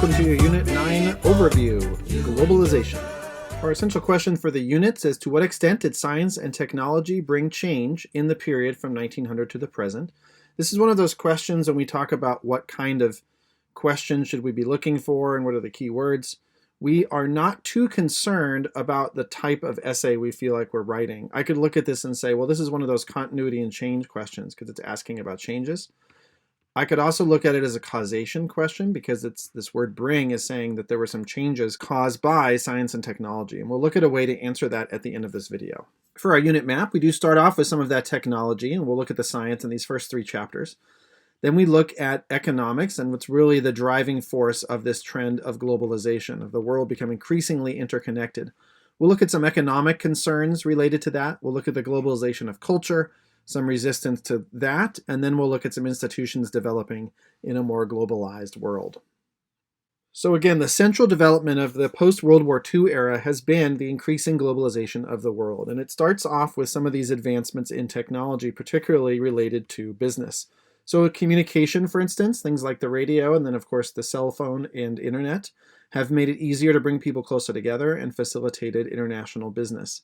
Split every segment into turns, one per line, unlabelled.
welcome to your Unit 9 overview, globalization. Our essential question for the units is, to what extent did science and technology bring change in the period from 1900 to the present? This is one of those questions when we talk about what kind of question should we be looking for and what are the key words. We are not too concerned about the type of essay we feel like we're writing. I could look at this and say, well, this is one of those continuity and change questions because it's asking about changes. I could also look at it as a causation question because it's this word bring is saying that there were some changes caused by science and technology. And we'll look at a way to answer that at the end of this video. For our unit map, we do start off with some of that technology, and we'll look at the science in these first three chapters. Then we look at economics and what's really the driving force of this trend of globalization, of the world becoming increasingly interconnected. We'll look at some economic concerns related to that. We'll look at the globalization of culture, some resistance to that, and then we'll look at some institutions developing in a more globalized world. So again, the central development of the post-World War II era has been the increasing globalization of the world. And it starts off with some of these advancements in technology, particularly related to business. So communication, for instance, things like the radio and then of course the cell phone and internet have made it easier to bring people closer together and facilitated international business.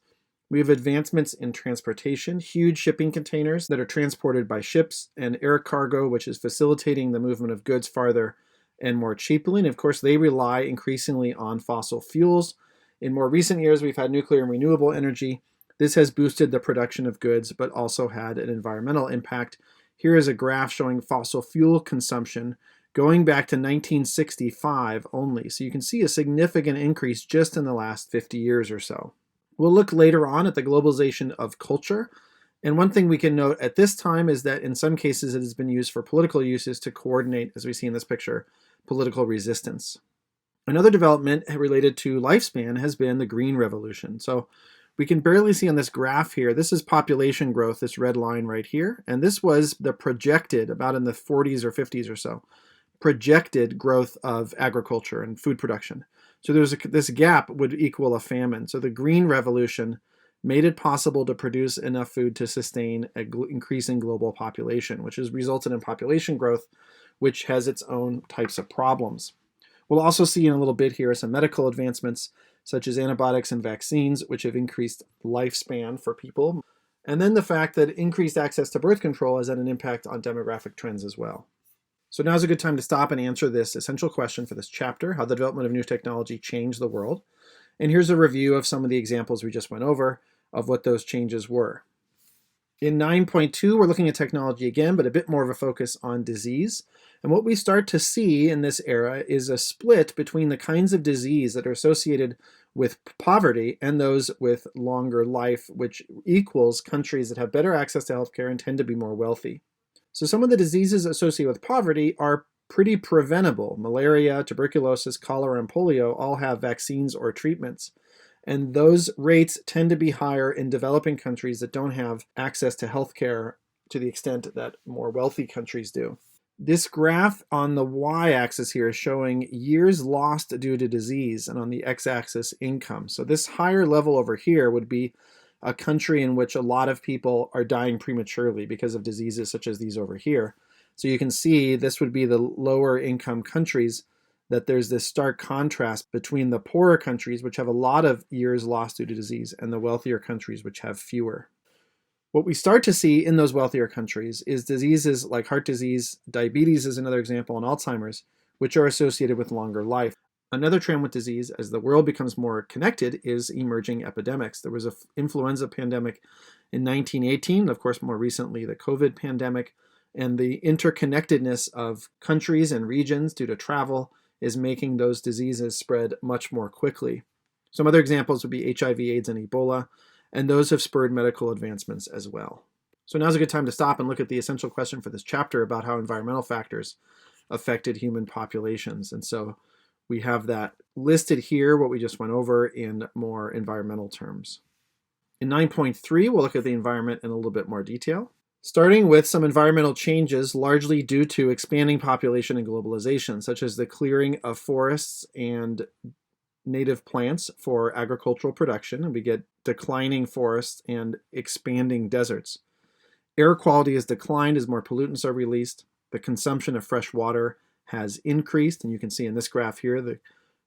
We have advancements in transportation, huge shipping containers that are transported by ships, and air cargo, which is facilitating the movement of goods farther and more cheaply. And of course, they rely increasingly on fossil fuels. In more recent years, we've had nuclear and renewable energy. This has boosted the production of goods, but also had an environmental impact. Here is a graph showing fossil fuel consumption going back to 1965 only. So you can see a significant increase just in the last 50 years or so. We'll look later on at the globalization of culture. And one thing we can note at this time is that in some cases it has been used for political uses to coordinate, as we see in this picture, political resistance. Another development related to lifespan has been the Green Revolution. So we can barely see on this graph here, this is population growth, this red line right here. And this was the projected, about in the 40s or 50s or so, projected growth of agriculture and food production. So this gap would equal a famine. So the Green Revolution made it possible to produce enough food to sustain an increasing global population, which has resulted in population growth, which has its own types of problems. We'll also see in a little bit here some medical advancements, such as antibiotics and vaccines, which have increased lifespan for people. And then the fact that increased access to birth control has had an impact on demographic trends as well. So now's a good time to stop and answer this essential question for this chapter: how the development of new technology changed the world. And here's a review of some of the examples we just went over of what those changes were. In 9.2, we're looking at technology again, but a bit more of a focus on disease. And what we start to see in this era is a split between the kinds of disease that are associated with poverty and those with longer life, which equals countries that have better access to healthcare and tend to be more wealthy. So some of the diseases associated with poverty are pretty preventable. Malaria, tuberculosis, cholera, and polio all have vaccines or treatments. And those rates tend to be higher in developing countries that don't have access to healthcare to the extent that more wealthy countries do. This graph on the y-axis here is showing years lost due to disease, and on the x-axis income. So this higher level over here would be a country in which a lot of people are dying prematurely because of diseases such as these over here. So you can see this would be the lower income countries, that there's this stark contrast between the poorer countries, which have a lot of years lost due to disease, and the wealthier countries, which have fewer. What we start to see in those wealthier countries is diseases like heart disease, diabetes is another example, and Alzheimer's, which are associated with longer life. Another trend with disease, as the world becomes more connected, is emerging epidemics. There was an influenza pandemic in 1918, of course, more recently, the COVID pandemic, and the interconnectedness of countries and regions due to travel is making those diseases spread much more quickly. Some other examples would be HIV, AIDS, and Ebola, and those have spurred medical advancements as well. So now's a good time to stop and look at the essential question for this chapter about how environmental factors affected human populations. And so we have that listed here, what we just went over, in more environmental terms. In 9.3, we'll look at the environment in a little bit more detail, starting with some environmental changes largely due to expanding population and globalization, such as the clearing of forests and native plants for agricultural production, and we get declining forests and expanding deserts. Air quality has declined as more pollutants are released. The consumption of fresh water has increased, and you can see in this graph here, the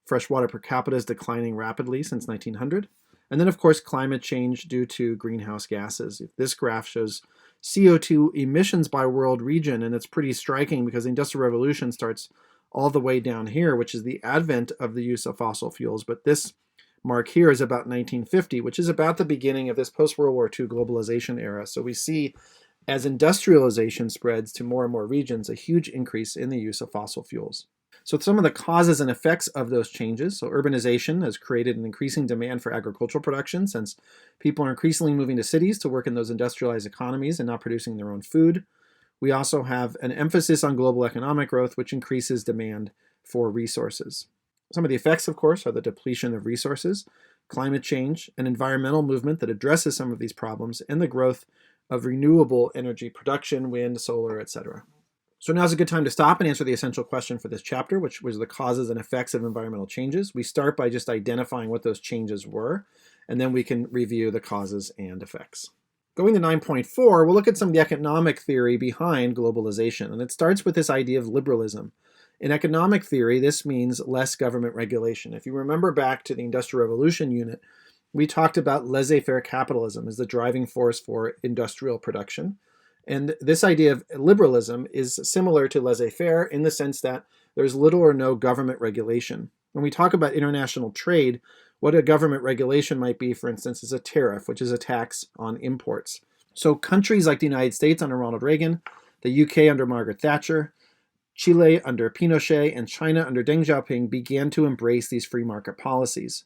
freshwater per capita is declining rapidly since 1900. And then, of course, climate change due to greenhouse gases. This graph shows CO2 emissions by world region, and it's pretty striking because the Industrial Revolution starts all the way down here, which is the advent of the use of fossil fuels. But this mark here is about 1950, which is about the beginning of this post-World War II globalization era. So we see, as industrialization spreads to more and more regions, a huge increase in the use of fossil fuels. So some of the causes and effects of those changes. So urbanization has created an increasing demand for agricultural production since people are increasingly moving to cities to work in those industrialized economies and not producing their own food. We also have an emphasis on global economic growth, which increases demand for resources. Some of the effects, of course, are the depletion of resources, climate change, an environmental movement that addresses some of these problems, and the growth of renewable energy production, wind, solar, etc. So now's a good time to stop and answer the essential question for this chapter, which was the causes and effects of environmental changes. We start by just identifying what those changes were, and then we can review the causes and effects. Going to 9.4, we'll look at some of the economic theory behind globalization, and it starts with this idea of liberalism. In economic theory, this means less government regulation. If you remember back to the Industrial Revolution unit, we talked about laissez-faire capitalism as the driving force for industrial production. And this idea of liberalism is similar to laissez-faire in the sense that there's little or no government regulation. When we talk about international trade, what a government regulation might be, for instance, is a tariff, which is a tax on imports. So countries like the United States under Ronald Reagan, the UK under Margaret Thatcher, Chile under Pinochet, and China under Deng Xiaoping began to embrace these free market policies.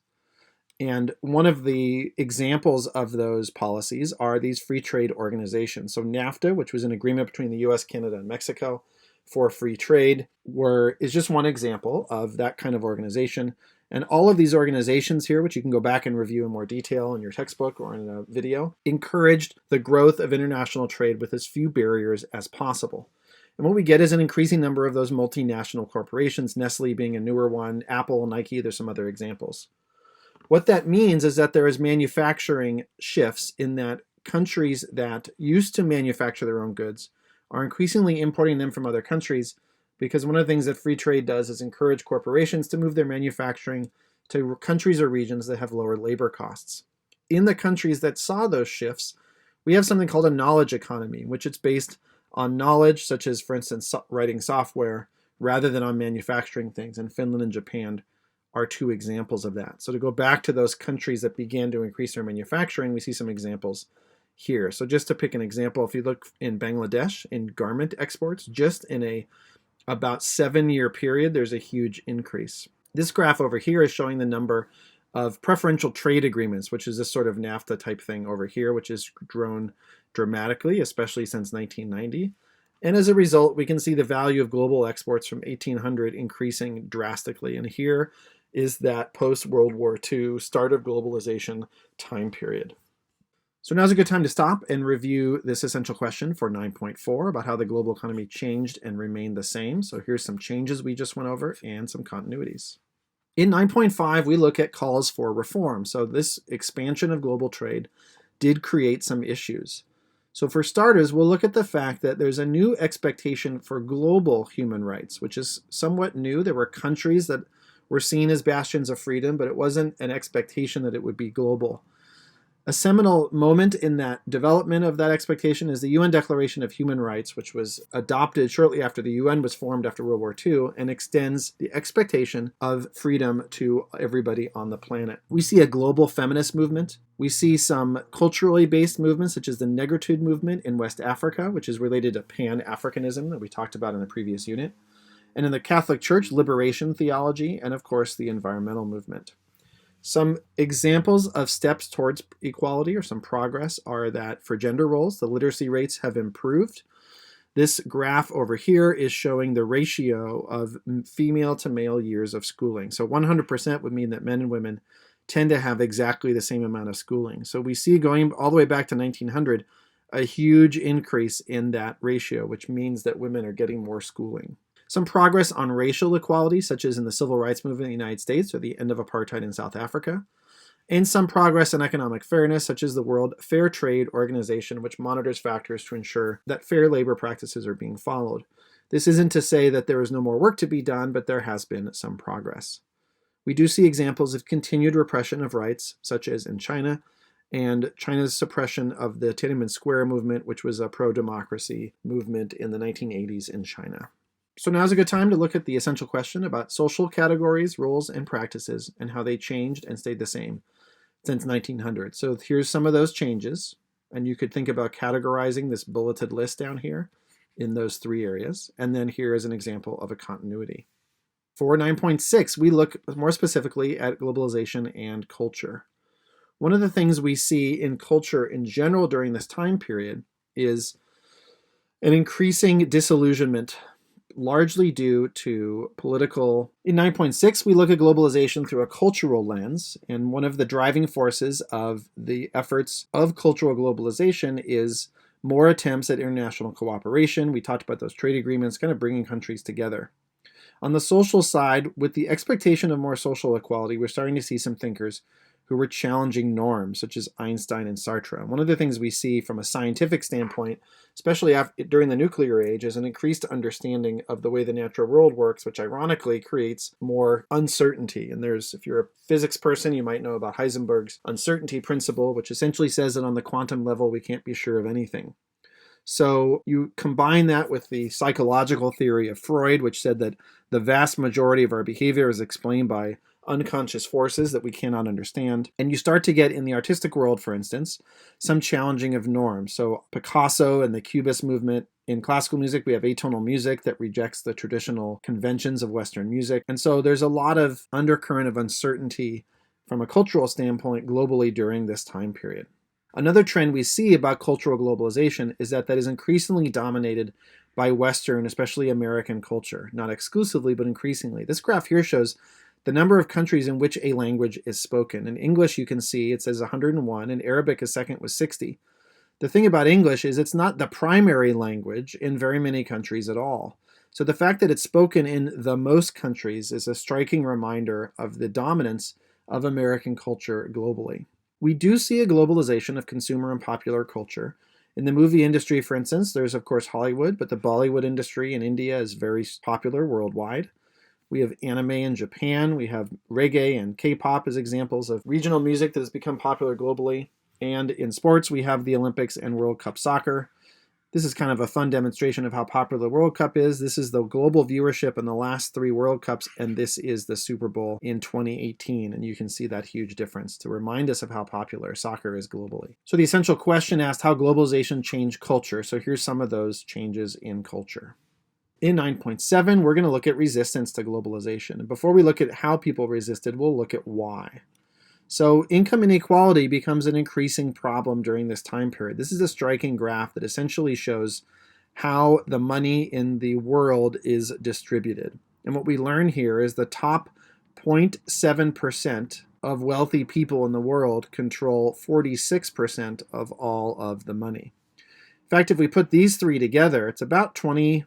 And one of the examples of those policies are these free trade organizations. So NAFTA, which was an agreement between the US, Canada, and Mexico for free trade, is just one example of that kind of organization. And all of these organizations here, which you can go back and review in more detail in your textbook or in a video, encouraged the growth of international trade with as few barriers as possible. And what we get is an increasing number of those multinational corporations, Nestle being a newer one, Apple, Nike, there's some other examples. What that means is that there is manufacturing shifts in that countries that used to manufacture their own goods are increasingly importing them from other countries, because one of the things that free trade does is encourage corporations to move their manufacturing to countries or regions that have lower labor costs. In the countries that saw those shifts, we have something called a knowledge economy, which it's based on knowledge, such as, for instance, writing software, rather than on manufacturing things. And Finland and Japan are two examples of that. So to go back to those countries that began to increase their manufacturing, we see some examples here. So just to pick an example, if you look in Bangladesh in garment exports, just in a about 7-year period, there's a huge increase. This graph over here is showing the number of preferential trade agreements, which is this sort of NAFTA type thing over here, which has grown dramatically, especially since 1990. And as a result, we can see the value of global exports from 1800 increasing drastically. And here is that post-World War II, start of globalization time period. So now's a good time to stop and review this essential question for 9.4 about how the global economy changed and remained the same. So here's some changes we just went over and some continuities. In 9.5, we look at calls for reform. So this expansion of global trade did create some issues. So for starters, we'll look at the fact that there's a new expectation for global human rights, which is somewhat new. There were countries that were seen as bastions of freedom, but it wasn't an expectation that it would be global. A seminal moment in that development of that expectation is the UN Declaration of Human Rights, which was adopted shortly after the UN was formed after World War II and extends the expectation of freedom to everybody on the planet. We see a global feminist movement. We see some culturally based movements, such as the Negritude movement in West Africa, which is related to Pan-Africanism that we talked about in the previous unit. And in the Catholic Church, liberation theology, and of course, the environmental movement. Some examples of steps towards equality or some progress are that for gender roles, the literacy rates have improved. This graph over here is showing the ratio of female to male years of schooling. So 100% would mean that men and women tend to have exactly the same amount of schooling. So we see going all the way back to 1900, a huge increase in that ratio, which means that women are getting more schooling. Some progress on racial equality, such as in the civil rights movement in the United States or the end of apartheid in South Africa. And some progress in economic fairness, such as the World Fair Trade Organization, which monitors factors to ensure that fair labor practices are being followed. This isn't to say that there is no more work to be done, but there has been some progress. We do see examples of continued repression of rights, such as in China, and China's suppression of the Tiananmen Square movement, which was a pro-democracy movement in the 1980s in China. So now's a good time to look at the essential question about social categories, roles, and practices, and how they changed and stayed the same since 1900. So here's some of those changes, and you could think about categorizing this bulleted list down here in those three areas, and then here is an example of a continuity. For 9.6, we look more specifically at globalization and culture. One of the things we see in culture in general during this time period is an increasing disillusionment, largely due to political. In 9.6, we look at globalization through a cultural lens, and one of the driving forces of the efforts of cultural globalization is more attempts at international cooperation. We talked about those trade agreements, kind of bringing countries together. On the social side, with the expectation of more social equality, we're starting to see some thinkers who were challenging norms, such as Einstein and Sartre. One of the things we see from a scientific standpoint, especially during the nuclear age, is an increased understanding of the way the natural world works, which ironically creates more uncertainty. And if you're a physics person, you might know about Heisenberg's uncertainty principle, which essentially says that on the quantum level, we can't be sure of anything. So you combine that with the psychological theory of Freud, which said that the vast majority of our behavior is explained by unconscious forces that we cannot understand. And you start to get, in the artistic world, for instance, some challenging of norms. So Picasso and the Cubist movement. In classical music, we have atonal music that rejects the traditional conventions of Western music. And so there's a lot of undercurrent of uncertainty from a cultural standpoint globally during this time period. Another trend we see about cultural globalization is that is increasingly dominated by Western, especially American culture. Not exclusively, but increasingly. This graph here shows the number of countries in which a language is spoken. In English, you can see it says 101, and Arabic is second with 60. The thing about English is it's not the primary language in very many countries at all. So the fact that it's spoken in the most countries is a striking reminder of the dominance of American culture globally. We do see a globalization of consumer and popular culture. In the movie industry, for instance, there's of course Hollywood, but the Bollywood industry in India is very popular worldwide. We have anime in Japan. We have reggae and K-pop as examples of regional music that has become popular globally. And in sports, we have the Olympics and World Cup soccer. This is kind of a fun demonstration of how popular the World Cup is. This is the global viewership in the last 3 World Cups, and this is the Super Bowl in 2018. And you can see that huge difference to remind us of how popular soccer is globally. So the essential question asked how globalization changed culture. So here's some of those changes in culture. In 9.7, we're going to look at resistance to globalization. And before we look at how people resisted, we'll look at why. So income inequality becomes an increasing problem during this time period. This is a striking graph that essentially shows how the money in the world is distributed. And what we learn here is the top 0.7% of wealthy people in the world control 46% of all of the money. In fact, if we put these three together, it's about 29%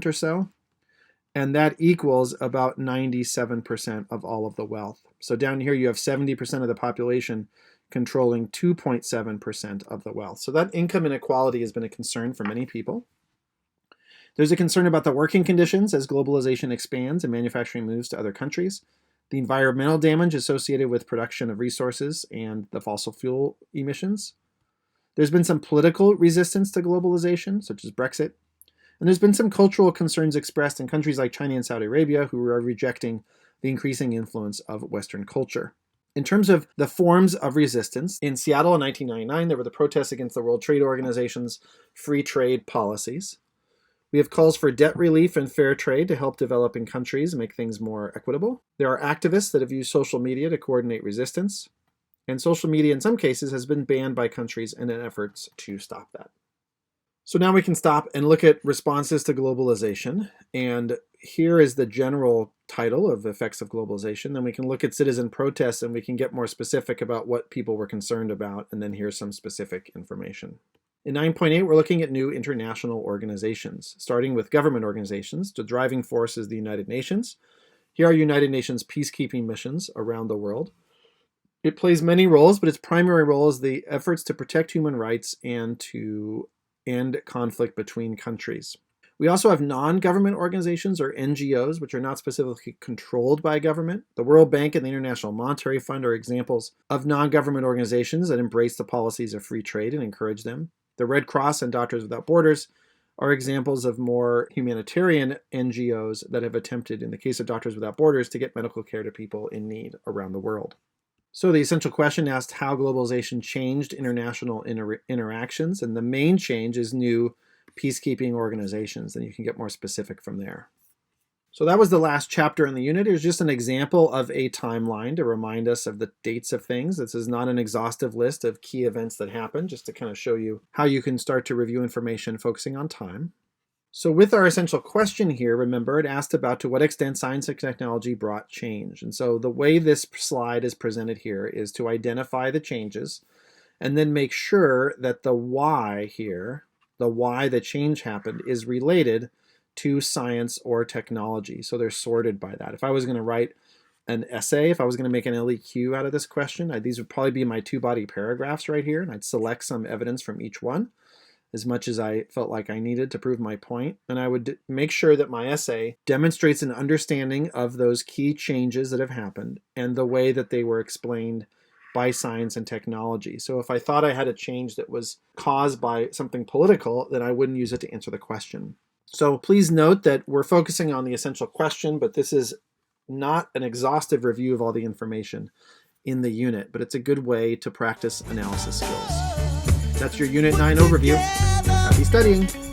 or so, and that equals about 97% of all of the wealth. So down here you have 70% of the population controlling 2.7% of the wealth. So that income inequality has been a concern for many people. There's a concern about the working conditions as globalization expands and manufacturing moves to other countries. The environmental damage associated with production of resources and the fossil fuel emissions. There's been some political resistance to globalization, such as Brexit. And there's been some cultural concerns expressed in countries like China and Saudi Arabia who are rejecting the increasing influence of Western culture. In terms of the forms of resistance, in Seattle in 1999, there were the protests against the World Trade Organization's free trade policies. We have calls for debt relief and fair trade to help developing countries make things more equitable. There are activists that have used social media to coordinate resistance. And social media, in some cases, has been banned by countries in an effort to stop that. So now we can stop and look at responses to globalization. And here is the general title of Effects of Globalization. Then we can look at citizen protests and we can get more specific about what people were concerned about. And then here's some specific information. In 9.8, we're looking at new international organizations, starting with government organizations. The driving force is the United Nations. Here are United Nations peacekeeping missions around the world. It plays many roles, but its primary role is the efforts to protect human rights and to end conflict between countries. We also have non-government organizations, or NGOs, which are not specifically controlled by government. The World Bank and the International Monetary Fund are examples of non-government organizations that embrace the policies of free trade and encourage them. The Red Cross and Doctors Without Borders are examples of more humanitarian NGOs that have attempted, in the case of Doctors Without Borders, to get medical care to people in need around the world. So the essential question asked how globalization changed international interactions, and the main change is new peacekeeping organizations, and you can get more specific from there. So that was the last chapter in the unit. It was just an example of a timeline to remind us of the dates of things. This is not an exhaustive list of key events that happened, just to kind of show you how you can start to review information focusing on time. So with our essential question here, remember, it asked about to what extent science and technology brought change. And so the way this slide is presented here is to identify the changes and then make sure that the why here, the why the change happened, is related to science or technology. So they're sorted by that. If I was going to write an essay, if I was going to make an LEQ out of this question, these would probably be my two-body paragraphs right here, and I'd select some evidence from each one, as much as I felt like I needed to prove my point. And I would make sure that my essay demonstrates an understanding of those key changes that have happened and the way that they were explained by science and technology. So if I thought I had a change that was caused by something political, then I wouldn't use it to answer the question. So please note that we're focusing on the essential question, but this is not an exhaustive review of all the information in the unit, but it's a good way to practice analysis skills. That's your Unit 9 overview. Happy studying!